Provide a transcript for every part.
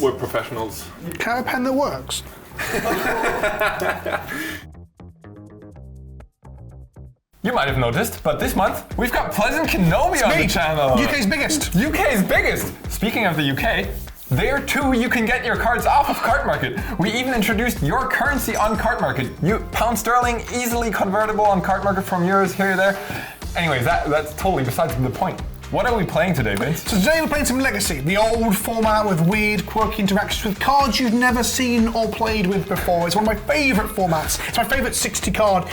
We're professionals. Can I have a pen that works? You might have noticed, but this month we've got Pleasant Kenobi on the channel. UK's biggest. UK's biggest. Speaking of the UK, there too you can get your cards off of Cardmarket. We even introduced your currency on Cardmarket. Pound sterling easily convertible on Cardmarket from euros here or there. Anyways, that's totally besides the point. What are we playing today, Vince? So today we're playing some Legacy, the old format with weird, quirky interactions with cards you've never seen or played with before. It's one of my favourite formats. It's my favourite 60-card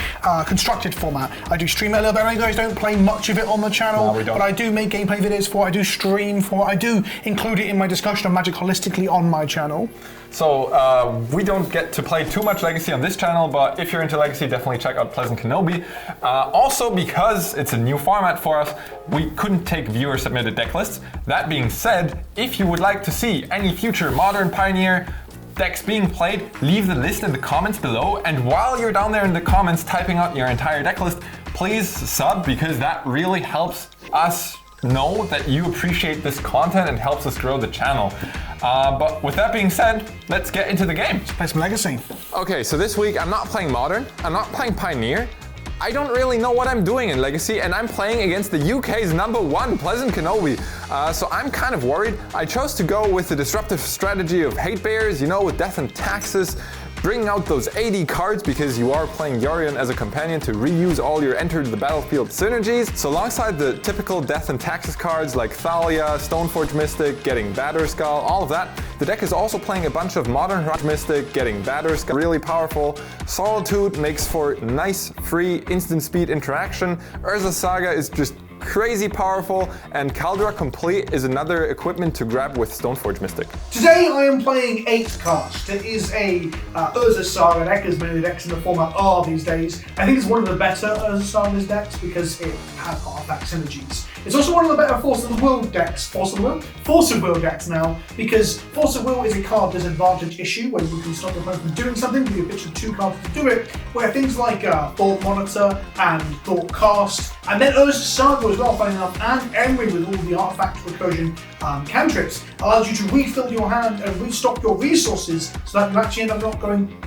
constructed format. I do stream it a little bit. I know you guys don't play much of it on the channel, no, we don't. But I do make gameplay videos for it. I do stream for it. I do include it in my discussion of Magic holistically on my channel. So we don't get to play too much Legacy on this channel, but if you're into Legacy, definitely check out Pleasant Kenobi. Also, because it's a new format for us, we couldn't take viewer-submitted deck lists. That being said, if you would like to see any future Modern Pioneer decks being played, leave the list in the comments below. And while you're down there in the comments typing out your entire deck list, please sub, because that really helps us know that you appreciate this content and helps us grow the channel. But with that being said, let's get into the game. Let's play some Legacy. Okay, so this week I'm not playing Modern, I'm not playing Pioneer. I don't really know what I'm doing in Legacy, and I'm playing against the UK's #1, Pleasant Kenobi. So I'm kind of worried. I chose to go with the disruptive strategy of hate bears, you know, with Death and Taxes, bringing out those 80 cards because you are playing Yorion as a companion to reuse all your enter the battlefield synergies. So alongside the typical Death and Taxes cards like Thalia, Stoneforge Mystic, getting Batterskull, all of that, the deck is also playing a bunch of Modern Mystic, getting Batterskull, really powerful. Solitude makes for nice, free, instant speed interaction. Urza Saga is just crazy powerful, and Caldera Complete is another equipment to grab with Stoneforge Mystic. Today I am playing 8Cast. It is a Urza Saga deck, as many decks in the format are these days. I think it's one of the better Urza Saga's decks because it has artifact synergies. It's also one of the better Force of the Will decks. Force of the Will decks now, because Force of Will is a card disadvantage issue where you can stop your opponent from doing something, you pitch 2 cards to do it, where things like Thought Monitor and Thought Cast, and then Urza Saga as well, funny enough, and Emery with all the artifact recursion cantrips, allows you to refill your hand and restock your resources so that you actually end up not going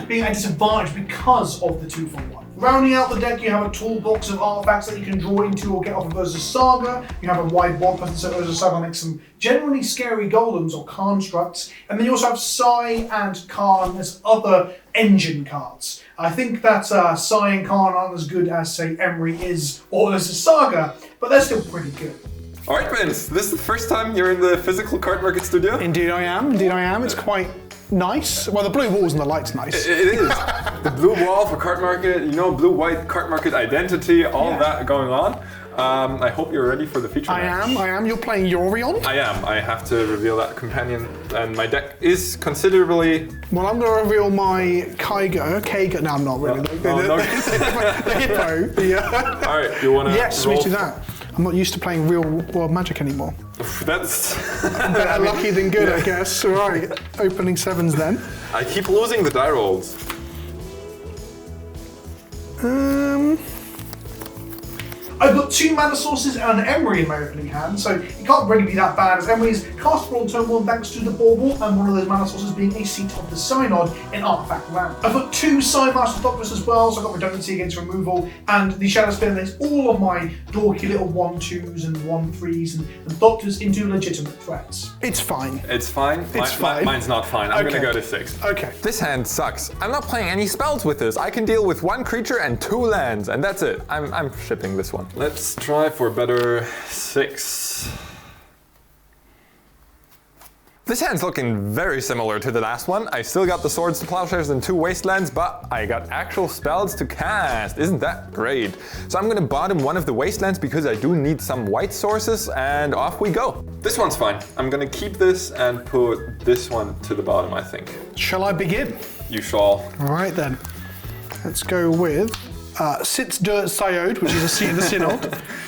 being at a disadvantage because of the 2-for-1. Rounding out the deck, you have a toolbox of artifacts that you can draw into or get off of Urza Saga. You have a wide board presence, so Urza Saga makes some generally scary golems or constructs. And then you also have Sai and Khan as other engine cards. I think that Sai and Khan aren't as good as, say, Emery is or Urza Saga, but they're still pretty good. All right, Vince, this is the first time you're in the physical Cardmarket studio? Indeed I am. It's quite nice. Well, the blue walls and the light's nice. It is. The blue wall for Cardmarket, you know, blue-white Cardmarket identity, all of that going on. I hope you're ready for the feature match. I am. You're playing Yorion? I am. I have to reveal that companion, and my deck is considerably... Well, I'm going to reveal my Kaiga. No, I'm not really. No. The hippo. All right, you want to Yes, roll? we do that. I'm not used to playing real world Magic anymore. That's... Better lucky than good, I guess. All right, opening 7s then. I keep losing the die rolls. I've got 2 mana sources and an Emery in my opening hand, so it can't really be that bad, as Emery is castable on turn 1 thanks to the bauble, and one of those mana sources being a Seat of the Synod in Artifact Land. I've got 2 Psymaster Doctors as well, so I've got redundancy against removal, and the Shadow Spin makes all of my dorky little 1/2s and 1/3s and Doctors into legitimate threats. It's fine. It's fine? Fine. Mine's not fine. I'm going to go to 6. Okay. This hand sucks. I'm not playing any spells with this. I can deal with 1 creature and 2 lands, and that's it. I'm shipping this one. Let's try for better 6. This hand's looking very similar to the last one. I still got the Swords to Plowshares and 2 Wastelands, but I got actual spells to cast. Isn't that great? So I'm gonna bottom one of the Wastelands because I do need some white sources, and off we go. This one's fine. I'm gonna keep this and put this one to the bottom, I think. Shall I begin? You shall. All right then. Let's go with Sitz Dirt Syode, which is a Seat of the Synod,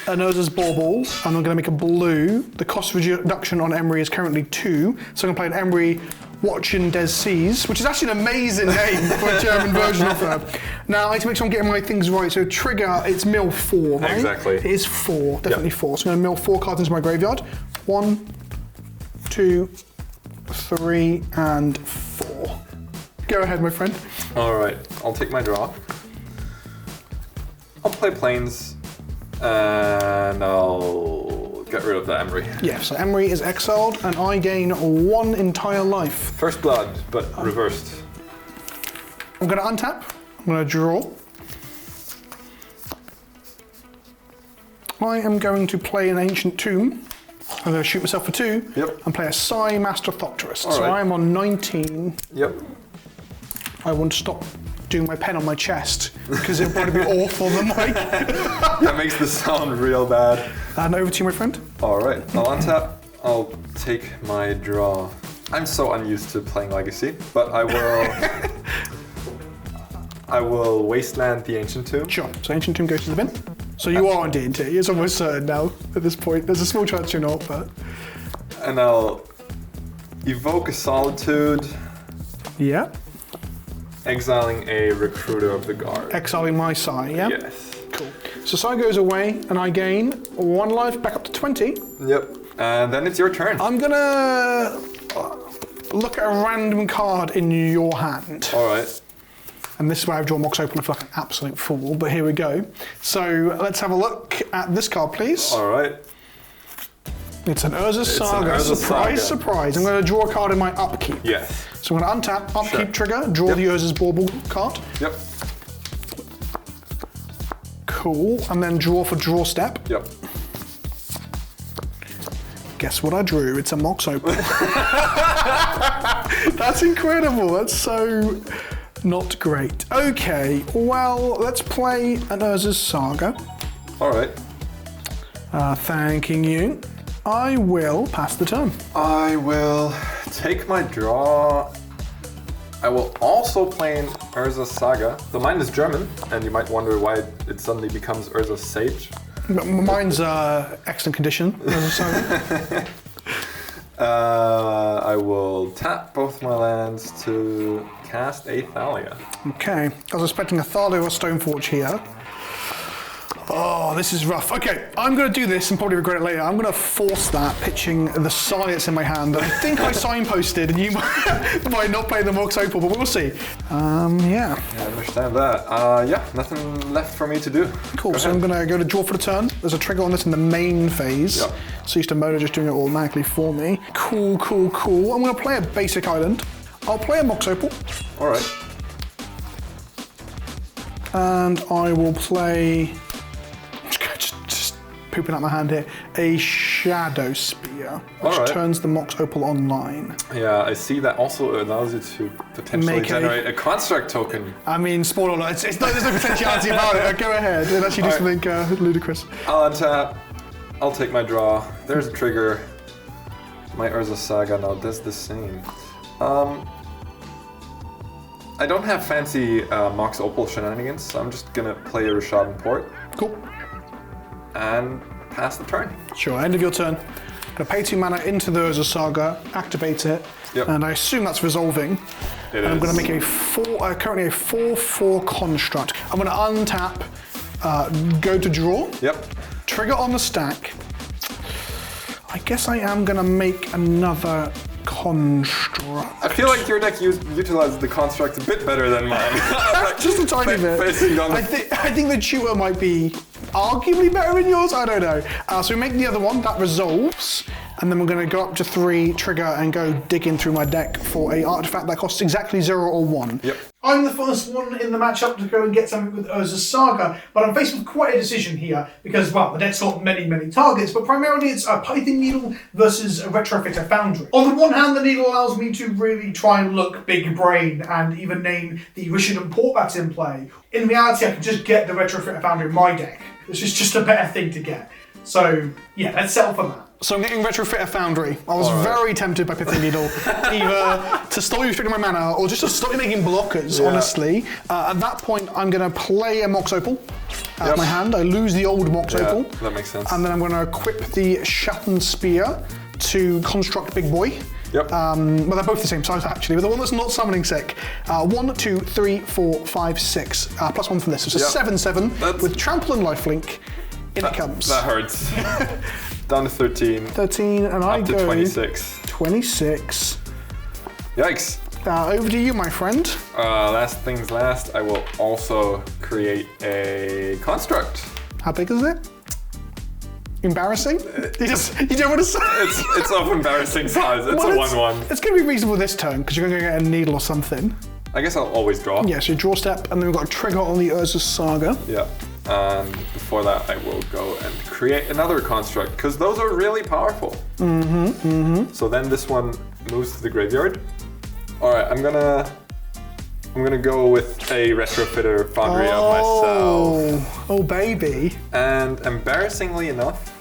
and Urza's Bauble, and I'm going to make a blue. The cost reduction on Emery is currently 2, so I'm going to play an Emery Watching Des Seas, which is actually an amazing name for a German version of her. Now, I need to make sure I'm getting my things right. So trigger, it's mill 4, right? Exactly. It is 4, definitely 4. So I'm going to mill 4 cards into my graveyard. 1, 2, 3, and 4. Go ahead, my friend. All right, I'll take my draw. I'll play Plains, and I'll get rid of the Emery. Yeah, so Emery is exiled, and I gain 1 entire life. First blood, but reversed. I'm going to untap. I'm going to draw. I am going to play an Ancient Tomb. I'm going to shoot myself for 2. Yep. And play a Psy Master Thopterist. All so right. I am on 19. Yep. I want to stop doing my pen on my chest because it would be awful. The mic. That makes the sound real bad. And over to you, my friend. All right, I'll untap. I'll take my draw. I'm so unused to playing Legacy, but I will. I will wasteland the Ancient Tomb. Sure. So Ancient Tomb goes to the bin. So you are on D&T. It's almost certain now at this point. There's a small chance you're not, but. And I'll evoke a Solitude, Yeah. exiling a Recruiter of the Guard. Exiling my Psy, yeah? Yes. Cool. So Psy goes away, and I gain 1 life back up to 20. Yep. And then it's your turn. I'm gonna look at a random card in your hand. All right. And this is where I've drawn Mox Opal like an absolute fool, but here we go. So let's have a look at this card, please. All right. It's an Urza Saga. Urza Surprise, Saga. surprise. I'm going to draw a card in my upkeep. Yes. So I'm going to untap, upkeep Sure. trigger, draw Yep. the Urza's Bauble card. Yep. Cool. And then draw for draw step. Yep. Guess what I drew? It's a Mox Opal. That's incredible. That's so not great. Okay, well, let's play an Urza's Saga. All right. Thanking you. I will pass the turn. I will take my draw. I will also play an Urza Saga. So mine is German, and you might wonder why it suddenly becomes Urza Sage. Mine's excellent condition. Urza Saga. I will tap both my lands to cast a Thalia. Okay, I was expecting a Thalia or Stoneforge here. Oh, this is rough. Okay, I'm going to do this and probably regret it later. I'm going to force that, pitching the Psy that's in my hand. I think I signposted, and you might not play the Mox Opal, but we'll see. Yeah. I understand that. Yeah, nothing left for me to do. Cool, Go so ahead. I'm going to go to draw for the turn. There's a trigger on this in the main phase. Yep. So used to Mono just doing it automatically for me. Cool, cool, cool. I'm going to play a basic island. I'll play a Mox Opal. All right. And I will play... Just pooping out my hand here. A Shadow Spear, which Alright. turns the Mox Opal online. Yeah, I see that also allows you to potentially Make a- generate a construct token. I mean, spoiler alert, there's no potentiality about it. Go ahead and actually do Alright. something ludicrous. I'll untap. I'll take my draw. There's a trigger. My Urza Saga now does the same. I don't have fancy Mox Opal shenanigans, so I'm just gonna play a Rishadan Port Cool. and pass the turn. Sure, end of your turn. Gonna pay 2 mana into the Urza Saga, activate it, Yep. and I assume that's resolving. It And I'm is. gonna make a currently a 4/4 construct. I'm gonna untap, go to draw, Yep. trigger on the stack. I guess I am gonna make another construct. I feel like your deck utilizes the construct a bit better than mine. Just a tiny bit. Facing on I think the tutor might be arguably better than yours. I don't know. So we make the other one that resolves, and then we're going to go up to 3, trigger, and go digging through my deck for a artifact that costs exactly 0 or 1. Yep. I'm the first one in the matchup to go and get something with Urza Saga, but I'm faced with quite a decision here because, well, the deck's got many, many targets, but primarily it's a Python Needle versus a Retrofitter Foundry. On the one hand, the Needle allows me to really try and look big brain and even name the Rishadan Port that's in play. In reality, I can just get the Retrofitter Foundry in my deck. It's just a better thing to get. So, yeah, let's settle for that. So I'm getting Retrofitter Foundry. I was very tempted by Python Needle, either to stop you restricting my mana or just to stop you making blockers, honestly. At that point, I'm going to play a Mox Opal out of my hand. I lose the old Mox Opal. That makes sense. And then I'm going to equip the Shattered Spear to construct Big Boy. Yep. Well, they're both the same size actually, but the one that's not summoning sick. 1, 2, 3, 4, 5, 6. Plus 1 from this. So it's a 7/7 with Trample and Lifelink. In it comes. That hurts. Down to 13. 13, and I Up to go 26. 26. Yikes. Over to you, my friend. Last things last, I will also create a construct. How big is it? Embarrassing? You don't want to say. It's of embarrassing size. It's a 1/1. It's going to be reasonable this turn because you're going to get a needle or something. I guess I'll always draw. Yeah, so draw step, and then we've got a trigger on the Urza Saga. Yeah. And before that, I will go and create another construct because those are really powerful. So then this one moves to the graveyard. All right, I'm gonna go with a retrofitter foundry of myself. Oh, baby. And embarrassingly enough,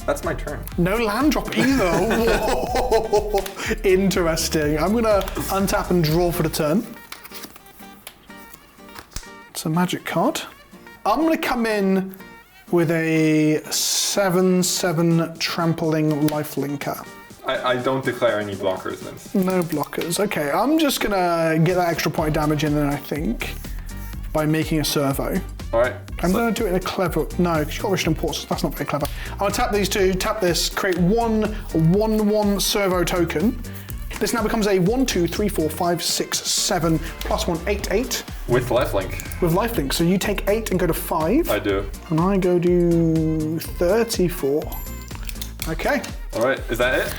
that's my turn. No land drop either. Whoa. Interesting. I'm gonna untap and draw for the turn. It's a magic card. I'm gonna come in with a 7/7 trampling lifelinker. I don't declare any blockers, Vince. No blockers. Okay, I'm just gonna get that extra point of damage in then, I think, by making a servo. All right. I'm gonna do it in a clever, no, because you've got Rishton Ports, that's not very clever. I'm gonna tap these two, tap this, create one 1/1 servo token. This now becomes a 1, 2, 3, 4, 5, 6, 7, +1, 8, 8. With lifelink. With lifelink, so you take 8 and go to 5. I do. And I go to 34. Okay. All right, is that it?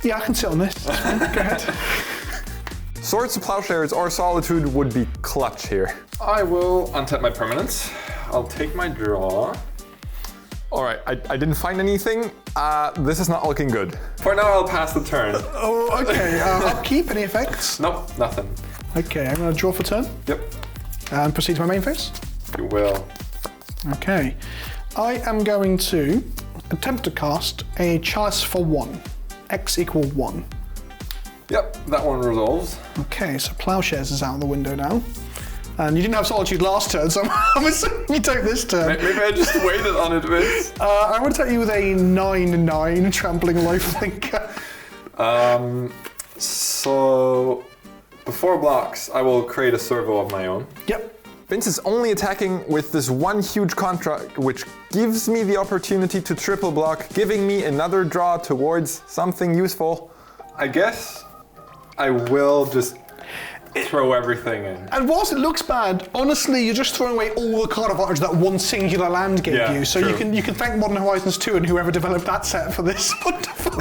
Yeah, I can sit on this. That's fine. Go ahead. Swords to Plowshares or Solitude would be clutch here. I will untap my permanents. I'll take my draw. All right, I didn't find anything. This is not looking good. For now, I'll pass the turn. Oh, okay. Upkeep, any effects? Nope, nothing. Okay, I'm gonna draw for turn. Yep, And proceed to my main phase. you will. Okay. I am going to attempt to cast a Chalice for 1. X = 1. Yep, that one resolves. Okay, so Plowshares is out of the window now. And you didn't have Solitude last turn, so I'm assuming you take this turn. Maybe I just waited on it, Vince. I'm going to take you with a 9/9 trampling lifelinker. So before blocks, I will create a servo of my own. Yep. Vince is only attacking with this one huge contract, which gives me the opportunity to triple block, giving me another draw towards something useful. I guess I will just throw everything in. And whilst it looks bad, honestly, you're just throwing away all the card advantage that one singular land gave Yeah, you. So true. you can thank Modern Horizons 2 and whoever developed that set for this. Wonderful.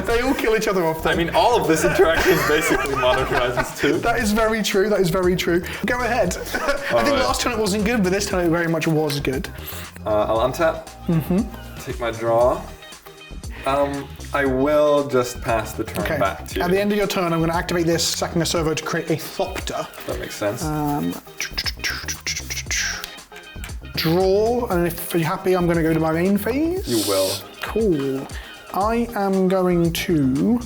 They all kill each other off. I mean, all of this interaction is basically Modern Horizons 2. That is very true. That is very true. Go ahead. I think right. last turn it wasn't good, but this turn it very much was good. I'll untap. Take my draw. I will just pass the turn back to you. At the end of your turn, I'm going to activate this, sacking a servo to create a Thopter. That makes sense. Draw, and if you're happy, I'm going to go to my main phase. You will. Cool. I am going to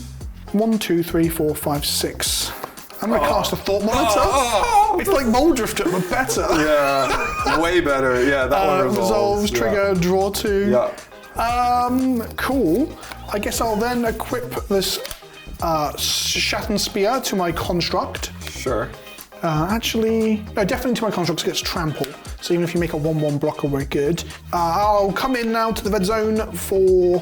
1, 2, 3, 4, 5, 6. I'm going to cast a Thought Monitor. It's like Moldrifter, but better. Yeah, way better. Yeah, that one resolves. Trigger, draw 2. Yeah. Cool. I guess I'll then equip this Shattered Spear to my construct. Sure. Actually, no, definitely to my construct it gets trample. So even if you make a 1/1 blocker, we're good. I'll come in now to the red zone for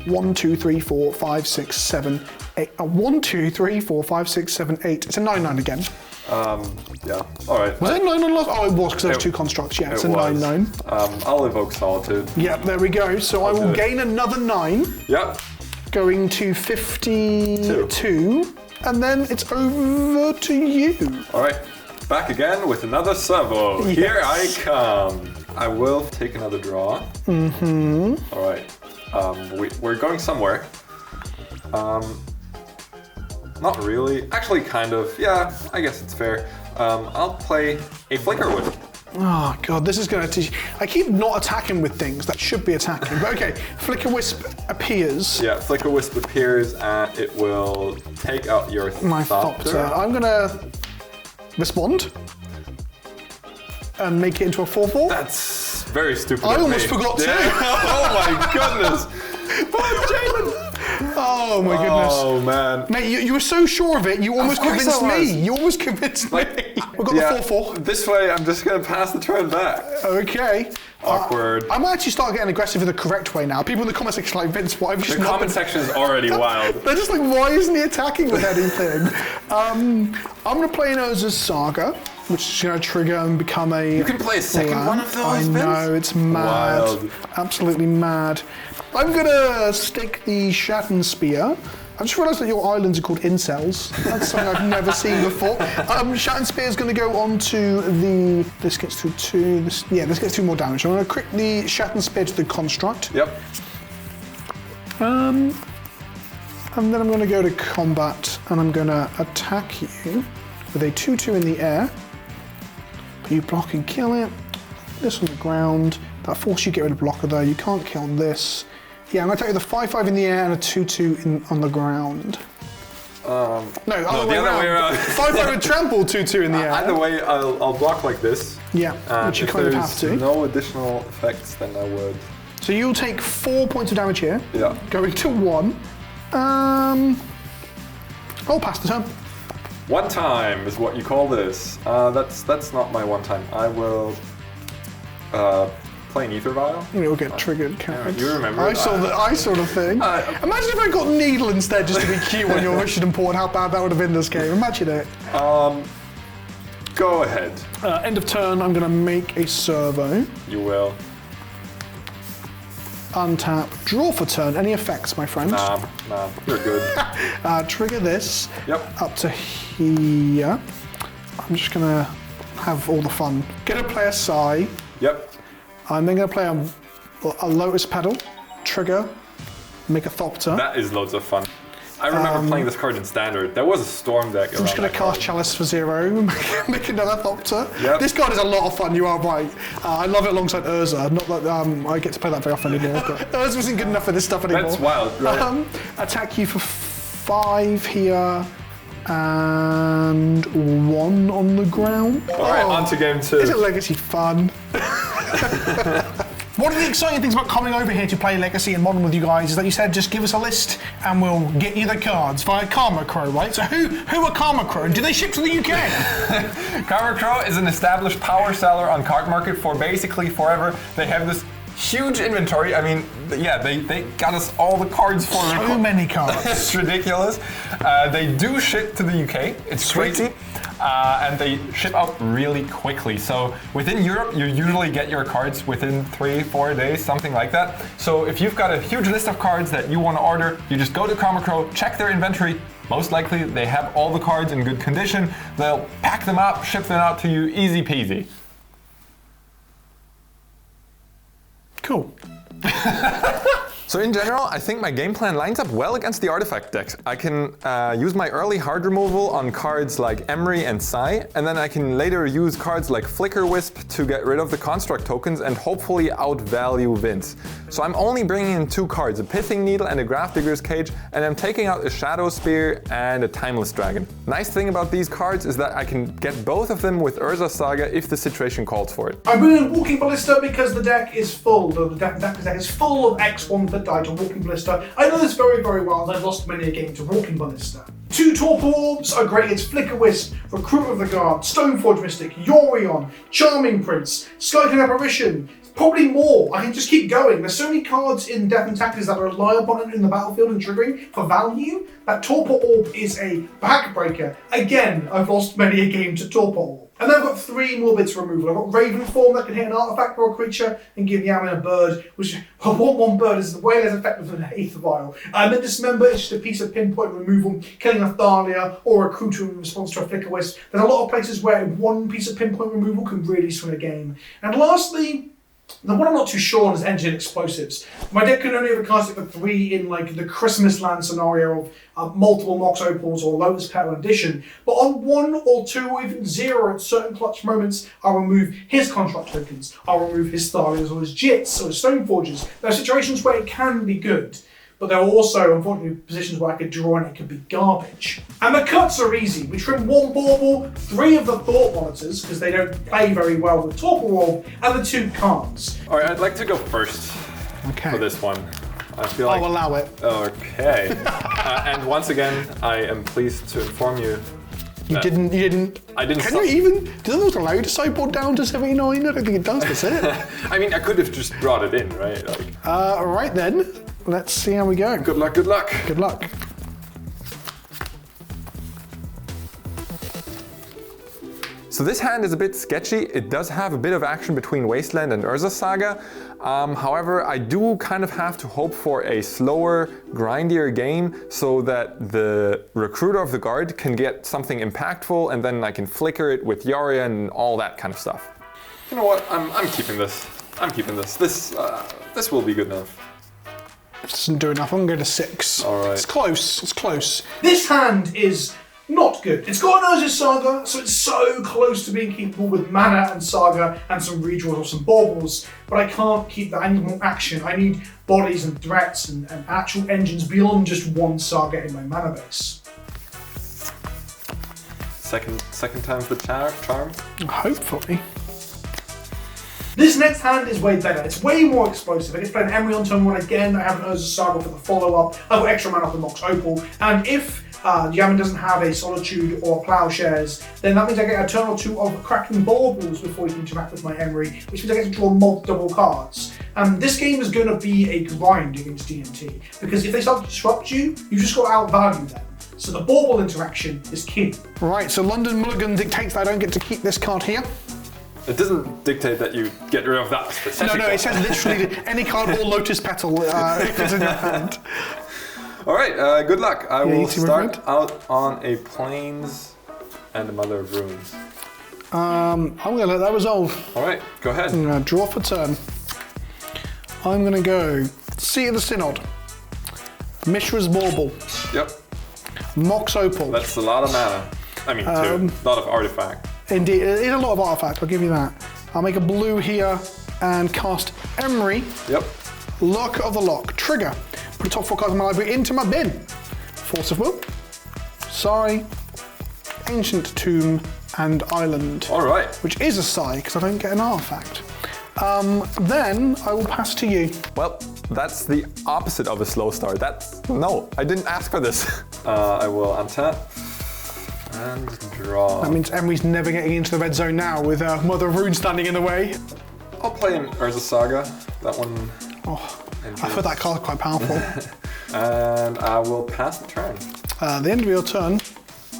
1, 2, 3, 4, 5, 6, 7, 8. 1, 2, 3, 4, 5, 6, 7, 8. It's a 9/9 again. Yeah. All right. Was it 9/9 last? Oh, it was because there was 2 constructs. Yeah, it's a 9/9. I'll evoke Solitude. Yep, there we go. So I will gain another 9. Yep. Going to 52. And then it's over to you. All right. Back again with another servo. Yes. Here I come. I will take another draw. All right. We're going somewhere. Not really. Actually, kind of. Yeah, I guess it's fair. I'll play a Flickerwood. Oh god, this is going to teach. I keep not attacking with things that should be attacking. But okay, Flicker Wisp appears. Yeah, Flicker Wisp appears and it will take out your My Thopter. I'm going to respond and make it into a 4/4. That's very stupid. I of almost me. forgot to. Yeah. Oh my goodness. Oh, Oh my goodness. Oh man. Mate, you were so sure of it, you almost course convinced I was. me. You almost convinced me. We've got the 4-4. This way, I'm just gonna pass the turn back. Okay. Awkward. I might actually start getting aggressive in the correct way now. People in the comment section are like, Vince, why have you just The not comment been... section is already wild. They're just like, why isn't he attacking with anything? I'm going to play an Urza's Saga, which is going to trigger and become a... You can play a second one of those, I know, it's mad. Wild. Absolutely mad. I'm going to stick the Shattered Spear. I just realised that your islands are called incels. That's something I've never seen before. Shattered Spear is going to go on to the... This gets to 2... This gets 2 more damage. I'm going to crit the Shattered Spear to the construct. Yep. And then I'm going to go to combat, and I'm going to attack you with a 2-2 in the air. You block and kill it. This on the ground. That forces you to get rid of blocker though. You can't kill this. Yeah, I'm going to attack you with a 5-5 in the air and a 2-2 on the ground. No, the the other way around. 5-5 with trample, 2-2 in the air. Either way, I'll block like this. Yeah, which you kind of have to. No additional effects, then I would. So you'll take 4 points of damage here. Yeah. Going to 1. I'll pass the turn. One time is what you call this. That's not my one time. I will play an Ether Vial. You'll get triggered. You remember I saw the thing. Imagine if I got Needle instead just to be cute on your Mission Important, how bad that would have been this game. Imagine it. Go ahead. End of turn, I'm going to make a servo. You will. Untap, draw for turn. Any effects, my friend? Nah, you're good. Trigger this. Yep. Up to here. I'm just going to have all the fun. Gonna play a Psy. Yep. I'm then going to play a Lotus Pedal, trigger, make a Thopter. That is loads of fun. I remember playing this card in Standard. There was a Storm deck around. I'm just going to cast Chalice for 0, make another Thopter. Yep. This card is a lot of fun, you are right. I love it alongside Urza. Not that I get to play that very often anymore, but Urza wasn't good enough for this stuff anymore. That's wild, right? Attack you for 5 here, and 1 on the ground. Alright, on to game 2. Isn't Legacy fun? One of the exciting things about coming over here to play Legacy and Modern with you guys is that you said just give us a list and we'll get you the cards via Karma Crow, right? So who are Karma Crow and do they ship to the UK? Karma Crow is an established power seller on Cardmarket for basically forever. They have this huge inventory. I mean, yeah, they got us all the cards for so many cards. It's ridiculous. They do ship to the UK. It's crazy. And they ship out really quickly. So within Europe, you usually get your cards within 3-4 days, something like that. So if you've got a huge list of cards that you want to order, you just go to Karma Crow, check their inventory. Most likely they have all the cards in good condition. They'll pack them up, ship them out to you, easy peasy. Cool. So in general, I think my game plan lines up well against the artifact decks. I can use my early hard removal on cards like Emery and Psy, and then I can later use cards like Flicker Wisp to get rid of the construct tokens and hopefully outvalue Vince. So I'm only bringing in 2 cards, a Pithing Needle and a Grafdigger's Cage, and I'm taking out a Shadow Spear and a Timeless Dragon. Nice thing about these cards is that I can get both of them with Urza's Saga if the situation calls for it. I bring in Walking Ballista because the deck is full. The deck is full of X1 that died to Walking Ballista. I know this very, very well, as I've lost many a game to Walking Ballista. 2 Torpor Orbs are great against Flicker Wisp, Recruit of the Guard, Stoneforge Mystic, Yorion, Charming Prince, Skyclad Apparition, probably more. I can just keep going. There's so many cards in Death and Taxes that rely upon it in the battlefield and triggering for value. That Torpor Orb is a backbreaker. Again, I've lost many a game to Torpor Orb. And then I've got 3 more bits of removal. I've got Raven Form that can hit an artifact or a creature and give Jamin a bird, which a 1/1 bird is way less effective than an Aether Vial. And then Dismember is just a piece of pinpoint removal, killing a Thalia or a Recruiter in response to a Flicker Wisp. There's a lot of places where 1 piece of pinpoint removal can really swing a game. And lastly, the one I'm not too sure on is Engine Explosives. My deck can only ever cast it for 3 in like the Christmas Land scenario of multiple Mox Opals or Lotus Petal Edition, but on 1 or 2 or even 0 at certain clutch moments, I'll remove his construct tokens, I'll remove his Thalias or his Jits or his Stoneforges. There are situations where it can be good, but there are also, unfortunately, positions where I could draw and it could be garbage. And the cuts are easy. We trim 1 Bauble, 3 of the Thought Monitors, because they don't play very well with Torpor Orb, and the 2 cards. Alright, I'd like to go first for this one. I feel like... I'll allow it. Okay. And once again, I am pleased to inform you. You didn't. I didn't. Can you even? Does those allow you to sideboard down to 79? I don't think it does. Does it? I mean, I could have just brought it in, right? Like, Right then. Let's see how we go. good luck. Good luck. Good luck. So this hand is a bit sketchy. It does have a bit of action between Wasteland and Urza Saga. However, I do kind of have to hope for a slower, grindier game so that the Recruiter of the Guard can get something impactful and then I can flicker it with Yaria and all that kind of stuff. You know what? I'm keeping this. I'm keeping this. This will be good enough. This doesn't do enough. I'm going to 6. All right. It's close. It's close. This hand is not good. It's got an Urza Saga, so it's so close to being capable with mana and Saga and some redraws or some baubles, but I can't keep that. I need more action. I need bodies and threats and actual engines beyond just one Saga in my mana base. Second time's the charm. Hopefully. This next hand is way better. It's way more explosive. I get to play an Emery on turn 1 again. I have an Urza Saga for the follow-up. I've got extra mana for the Mox Opal. And if Jamin doesn't have a Solitude or Plowshares, then that means I get a turn or 2 of cracking baubles before he can interact with my Emery, which means I get to draw multiple cards. And this game is going to be a grind against DMT, because if they start to disrupt you, you've just got to outvalue them. So the bauble interaction is key. Right, so London Mulligan dictates that I don't get to keep this card here. It doesn't dictate that you get rid of that specific No, it says literally any card or Lotus Petal if it's in your hand. All right, good luck. I will start out on a Plains and a Mother of Runes. I'm going to let that resolve. All right, go ahead. I'm going to draw for turn. I'm going to go Seat of the Synod, Mishra's Bauble. Yep. Mox Opal. That's a lot of mana. I mean, a lot of artifact. Indeed, it is a lot of artifact, I'll give you that. I'll make a blue here and cast Emery. Yep. Luck of the Lock. Trigger. Put the top 4 cards of my library into my bin. Force of Will. Sorry. Ancient Tomb and Island. All right. Which is a sigh, because I don't get an artifact. Then I will pass to you. Well, that's the opposite of a slow start. No, I didn't ask for this. I will untap and draw. That means Emery's never getting into the red zone now with Mother of Rune standing in the way. I'll play an Urza Saga. That one. Oh, I thought that card quite powerful. And I will pass the turn. At the end of your turn,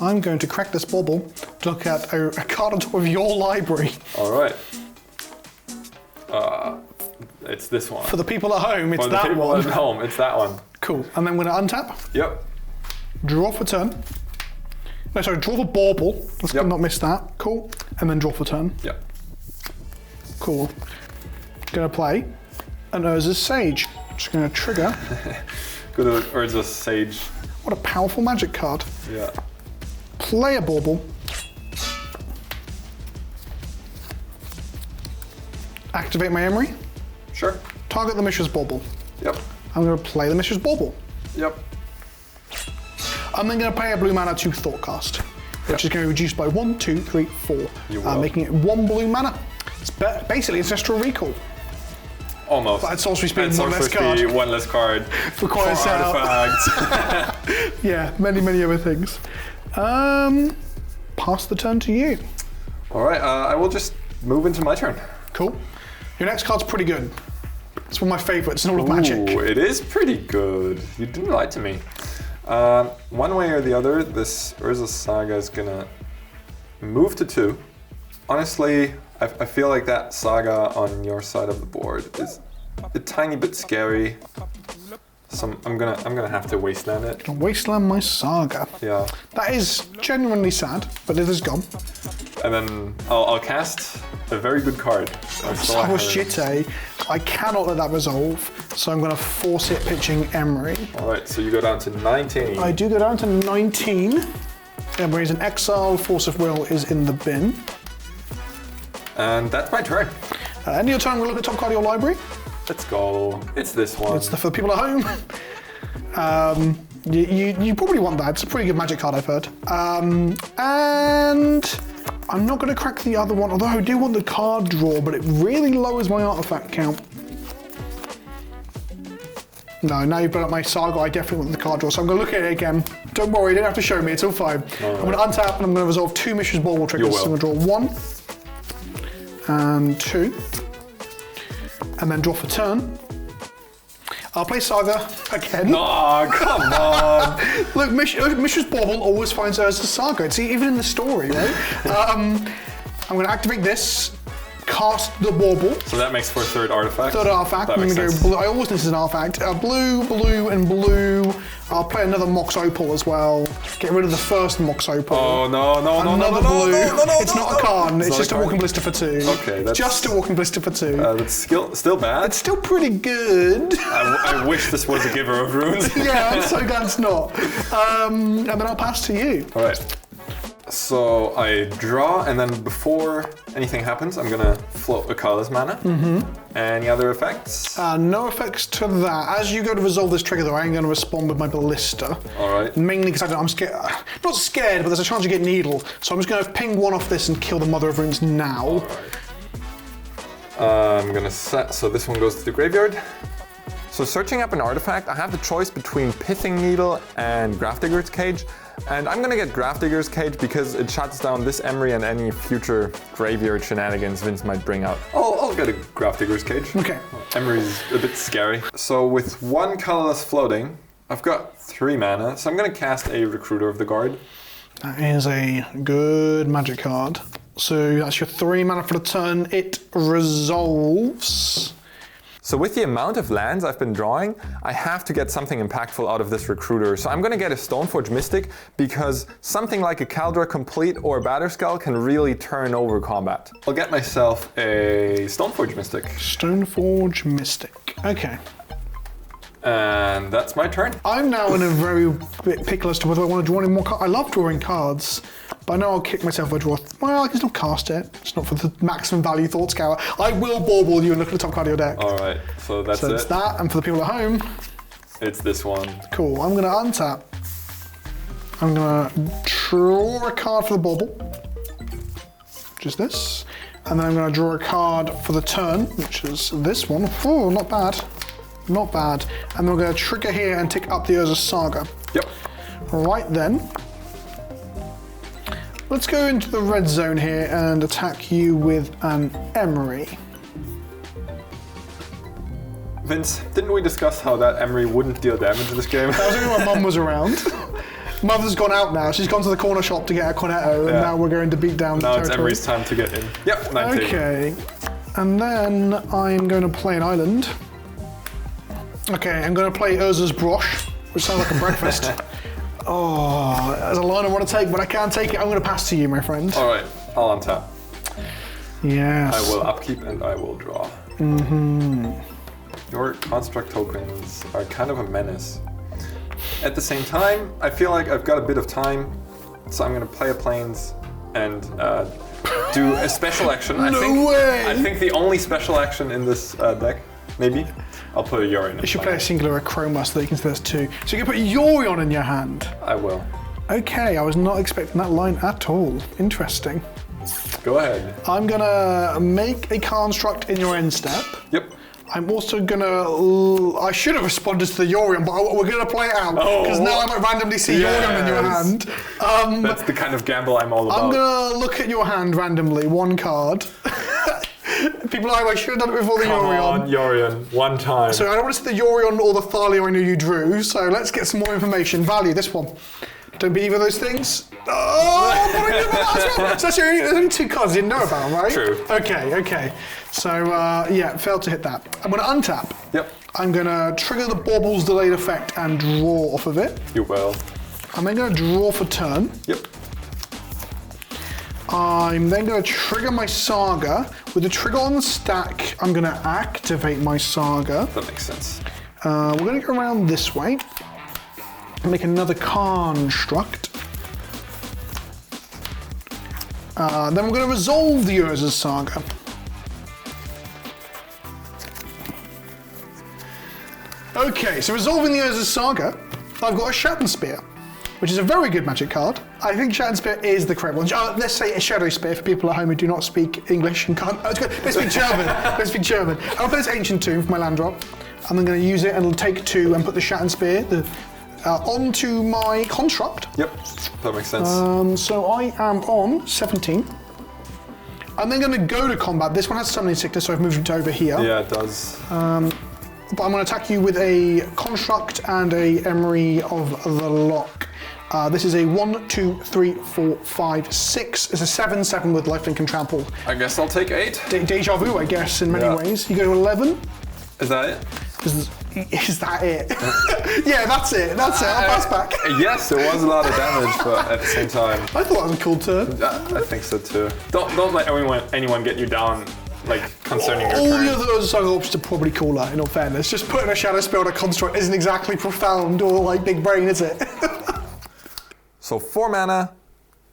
I'm going to crack this bauble to look at a card on top of your library. All right. It's this one. For the people at home, it's that one. For the people at home, it's that one. Cool. And then I'm going to untap. Yep. Draw for turn. No, sorry, draw for bauble. Let's not miss that. Cool. And then draw for turn. Yep. Cool. Going to play an Urza's Sage. Just going to trigger. Good Urza's Sage. What a powerful magic card. Yeah. Play a bauble. Activate my Emery. Sure. Target the Mishra's Bauble. Yep. I'm going to play the Mishra's Bauble. Yep. I'm then going to pay a blue mana to Thoughtcast, which is going to be reduced by 1, 2, 3, 4, making it 1 blue mana. It's basically Ancestral Recall. Almost. But it's also supposed to be one less card. One less card. For quite a setup. Artifacts. Yeah, many other things. Pass the turn to you. All right, I will just move into my turn. Cool. Your next card's pretty good. It's one of my favourites in all of Magic. It is pretty good. You didn't lie to me. One way or the other, this Urza Saga is gonna move to 2. Honestly, I feel like that Saga on your side of the board is a tiny bit scary. So I'm gonna have to wasteland it. Wasteland my Saga. Yeah. That is genuinely sad, but it is gone. And then I'll cast a very good card. Saboshite. I cannot let that resolve, so I'm going to force it pitching Emery. All right, so you go down to 19. I do go down to 19. Emery's in exile. Force of Will is in the bin. And that's my turn. End of your turn, we'll look at top card of your library. Let's go. It's this one. It's for the people at home. You probably want that. It's a pretty good magic card, I've heard. And I'm not going to crack the other one, although I do want the card draw, but it really lowers my artifact count. No, now you've brought up my saga, I definitely want the card draw, so I'm going to look at it again. Don't worry, you don't have to show me, it's all fine. I'm going to untap and I'm going to resolve 2 Mishra's Bauble triggers. So I'm going to draw 1 and 2, and then draw for turn. I'll play Saga again. Oh, come on! Look, Mishra's Bauble always finds her as a Saga. See, even in the story, right? I'm going to activate this, cast the Bauble. So that makes for a third artifact. Third artifact. I'm going to go blue. I always think this is an artifact. Blue, blue, and blue. I'll play another Mox Opal as well. Get rid of the first Mox Opal. Oh no, no, no, another no, blue. no, no, no, it's not a Karn. It's just a Walking Blister for 2. Okay, that's just a Walking Blister for 2. That's still bad. It's still pretty good. I wish this was a giver of runes. Yeah, I'm so glad it's not. And then I'll pass to you. All right. So I draw, and then before anything happens, I'm gonna float a colorless mana. Any other effects? No effects to that. As you go to resolve this trigger, though, I am going to respond with my Ballista. All right. Mainly because I'm scared. Not scared, but there's a chance you get Needle. So I'm just going to ping 1 off this and kill the Mother of Runes now. All right. I'm gonna set. So this one goes to the graveyard. So searching up an artifact, I have the choice between Pithing Needle and Grafdigger's Cage. And I'm gonna get Grafdigger's Cage because it shuts down this Emery and any future graveyard shenanigans Vince might bring out. I'll get a Grafdigger's Cage. Okay. Emery's a bit scary. So with 1 colorless floating, I've got 3 mana, so I'm gonna cast a Recruiter of the Guard. That is a good magic card. So that's your 3 mana for the turn. It resolves. So with the amount of lands I've been drawing, I have to get something impactful out of this Recruiter. So I'm gonna get a Stoneforge Mystic because something like a Kaldra Complete or a Batterskull can really turn over combat. I'll get myself a Stoneforge Mystic. Stoneforge Mystic. Okay. And that's my turn. I'm now in a very bit pickle as to whether I want to draw any more cards. I love drawing cards, but I know I'll kick myself if I draw. Well, I can still cast it. It's not for the maximum value Thought Scour. I will Bauble you and look at the top card of your deck. All right, so that's So it's that, and for the people at home, it's this one. cool. I'm going to untap. I'm going to draw a card for the Bauble, which is this. And then I'm going to draw a card for the turn, which is this one. Oh, not bad. Not bad. And then we're going to trigger here and tick up the Urza Saga. Yep. Right then. Let's go into the red zone here and attack you with an Emery. Vince, didn't we discuss how that Emery wouldn't deal damage in this game? That was only when Mum was around. Mother's gone out now. She's gone to the corner shop to get a Cornetto, and now we're going to beat down Now the it's territory. Emery's time to get in. Yep, 19. Okay. And then I'm going to play an island. Okay, I'm going to play Urza's Broche, which sounds like a breakfast. Oh, there's a line I want to take, but I can't take it. I'm going to pass to you, my friend. All right, I'll untap. Yes. I will upkeep and I will draw. Your construct tokens are kind of a menace. At the same time, I feel like I've got a bit of time, so I'm going to play a Plains and do a special action. No way! I think the only special action in this deck, maybe. I'll put a Yorion in. You should play a singular Achroma so that you can see there's 2. So you can put Yorion in your hand. I will. Okay, I was not expecting that line at all. Interesting. Go ahead. I'm gonna make a construct in your end step. Yep. I'm also gonna. I should have responded to the Yorion, but we're gonna play it out because now I might randomly see Yorion in your hand. That's the kind of gamble I'm all about. I'm gonna look at your hand randomly, 1 card. People are like, I should have done it before the Come Yorion. on, Yorion, 1 time. So I don't want to see the Yorion or the Thalia I knew you drew. So let's get some more information. This one. Don't be either of those things. Oh, what did I do about that as well? So that's there's only 2 cards you didn't know about, right? True. Okay. So yeah, failed to hit that. I'm gonna untap. Yep. I'm gonna trigger the Bauble's delayed effect and draw off of it. You will. I'm then gonna draw for turn. Yep. I'm then going to trigger my Saga. With the trigger on the stack, I'm going to activate my Saga. That makes sense. We're going to go around this way. Make another construct. Then we're going to resolve the Urza's Saga. Okay, so resolving the Urza's Saga, I've got a Shattered Spear, which is a very good magic card. I think Shattered Spear is the correct one. Let's say a Shadow Spear for people at home who do not speak English and can't. Let's speak German. Let's speak German. I'll play this Ancient Tomb for my land drop. and I'm going to use it and take 2 and put the Shattered Spear onto my construct. Yep, that makes sense. So I am on 17. I'm then going to go to combat. This one has Summoning Sickness, so I've moved it over here. Yeah, it does. But I'm going to attack you with a Construct and a Emery of the Lock. This is a 1, 2, 3, 4, 5, 6. It's a 7, 7 with lifelink and trample. I guess I'll take 8. Deja vu, I guess, in many ways. You go to 11. Is that it? Is that it? Yeah, that's it. That's it. I'll pass back. Yes, it was a lot of damage, but at the same time, I thought that was a cool turn. I think so too. Don't let anyone get you down, like concerning your All turn. the other side options are probably cooler, in all fairness. Just putting a Shadow Spell on a construct isn't exactly profound or like big brain, is it? So 4 mana,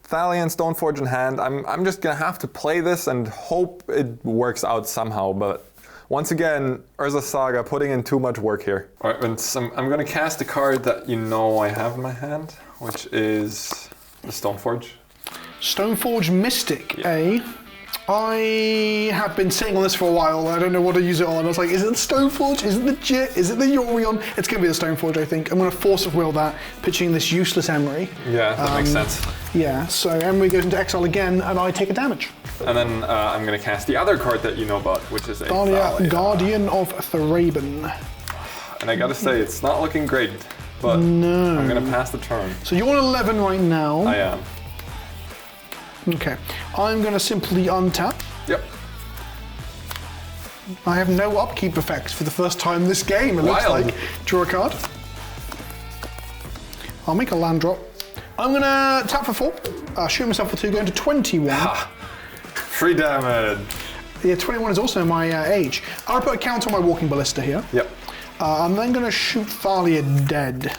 Thalian Stoneforge in hand. I'm just gonna have to play this and hope it works out somehow, but once again, Urza Saga putting in too much work here. All right, Vince, I'm gonna cast a card that you know I have in my hand, which is the Stoneforge. Stoneforge Mystic, eh? I have been sitting on this for a while. I don't know what to use it on. I was like, is it the Stoneforge? Is it the Jit? Is it the Yorion? It's going to be the Stoneforge, I think. I'm going to force of will that, pitching this useless Emery. Yeah, that makes sense. Yeah, so Emery goes into exile again, and I take a damage. And then I'm going to cast the other card that you know about, which is a Guardian of Thraben. And I gotta say, it's not looking great, but No. I'm going to pass the turn. So you're on 11 right now. I am. Okay, I'm going to simply untap. Yep. I have no upkeep effects for the first time this game, it looks Wild. like. Draw a card. I'll make a land drop. I'm going to tap for 4, shoot myself for 2, go into 21. Free damage. Yeah, 21 is also my age. I'll put a count on my Walking Ballista here. Yep. I'm then going to shoot Thalia dead.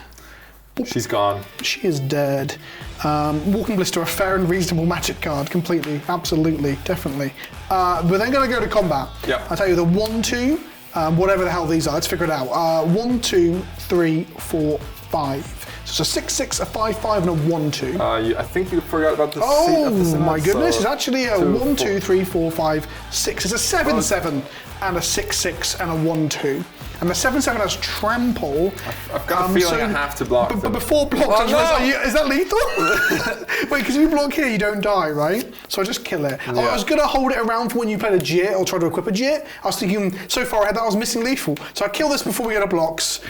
She's gone. She is dead. Walking Ballista, a fair and reasonable magic card, completely, absolutely, definitely. We're then going to go to combat. Yep. I'll tell you the 1, 2, whatever the hell these are, let's figure it out. 1, 2, 3, 4, 5. So it's a 6, 6, a 5, 5, and a 1, 2. I think you forgot about the Oh my goodness, it's actually a 1, 2, 4. 3, 4, 5, 6. It's a 7, 7, and a 6, 6, and a 1, 2. And the 7, 7 has trample. I've got a feeling I have to block But them. before block, Oh, no! is that lethal? Wait, because if you block here, you don't die, right? So I just kill it. Yeah. I was going to hold it around for when you play a Jit or try to equip a Jit. I was thinking, so far ahead that I was missing lethal. So I kill this before we go to blocks.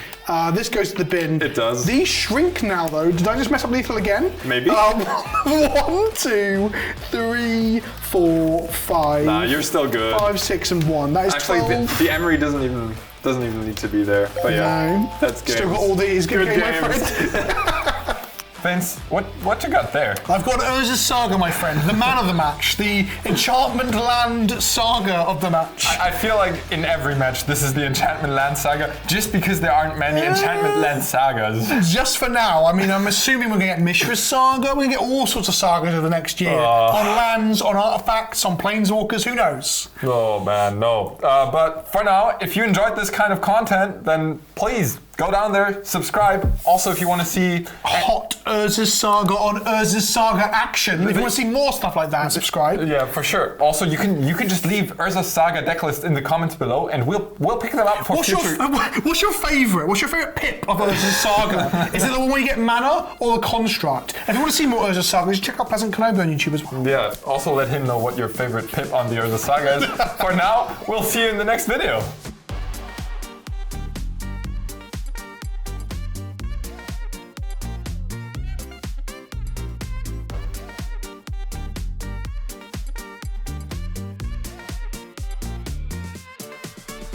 This goes to the bin. It does. These shrink now, though. Did I just mess up lethal again? Maybe. 1, 2, 3, 4, 5. Nah, you're still good. 5, 6, and 1. That is Actually, 12. the Emery doesn't even need to be there. But yeah, No. that's good. Still got all these. Good game, my games. friend. Vince, what you got there? I've got Urza's Saga, my friend, the man of the match, the Enchantment Land Saga of the match. I feel like in every match this is the Enchantment Land Saga, just because there aren't many Enchantment Land Sagas. Just for now, I mean, I'm assuming we're going to get Mishra's Saga, we're going to get all sorts of sagas over the next year. On lands, on artifacts, on planeswalkers, who knows? Oh man, no. But for now, if you enjoyed this kind of content, then please go down there, subscribe. Also, if you want to see Hot Urza's Saga on Urza's Saga action. If you want to see more stuff like that, subscribe. yeah, for sure. Also, you can just leave Urza's Saga deck list in the comments below, and we'll pick them up for future. What's your favourite? What's your favourite pip of Urza's Saga? Is it the one where you get mana or the construct? If you want to see more Urza's Saga, just check out Pleasant Kenobi on YouTube as well. Yeah. Also, let him know what your favorite pip on the Urza Saga is. For now, we'll see you in the next video.